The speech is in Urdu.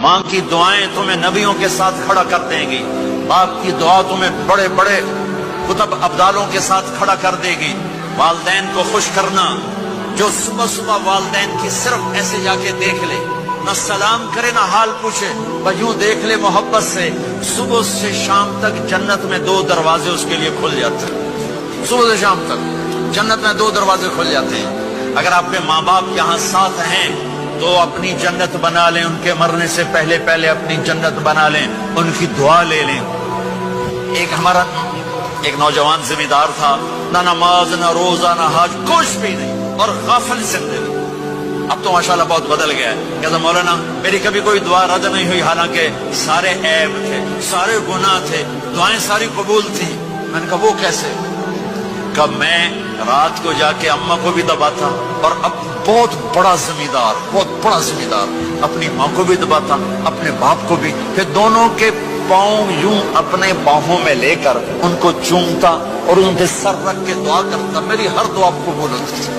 ماں کی دعائیں تمہیں نبیوں کے ساتھ کھڑا کر دیں گی، باپ کی دعا تمہیں بڑے بڑے کتب ابدالوں کے ساتھ کھڑا کر دے گی۔ والدین کو خوش کرنا، جو صبح صبح والدین کی صرف ایسے جا کے دیکھ لے، نہ سلام کرے نہ حال پوچھے، بس یوں دیکھ لے محبت سے، صبح سے شام تک جنت میں 2 دروازے اس کے لیے کھل جاتے ہیں۔ صبح سے شام تک جنت میں 2 دروازے کھل جاتے ہیں۔ اگر آپ کے ماں باپ یہاں ساتھ ہیں تو اپنی جنت بنا لیں، ان کے مرنے سے پہلے پہلے اپنی جنت بنا لیں، ان کی دعا لے لیں۔ ایک نوجوان ذمہ دار تھا، نہ نماز نہ روزہ نہ حج، کچھ بھی نہیں، اور غافل زندگی۔ اب تو ماشاءاللہ بہت بدل گیا ہے۔ کہتا مولانا میری کبھی کوئی دعا رد نہیں ہوئی، حالانکہ سارے عیب تھے، سارے گناہ تھے، دعائیں ساری قبول تھی۔ میں نے کہا وہ کیسے؟ کہ میں رات کو جا کے اماں کو بھی دباتا، اور اب بہت بڑا ذمہ دار اپنی ماں کو بھی دباتا، اپنے باپ کو بھی، پھر دونوں کے پاؤں یوں اپنے باہوں میں لے کر ان کو چومتا اور ان کے سر رکھ کے دعا کرتا، میری ہر دعا قبول ہوتی تھی۔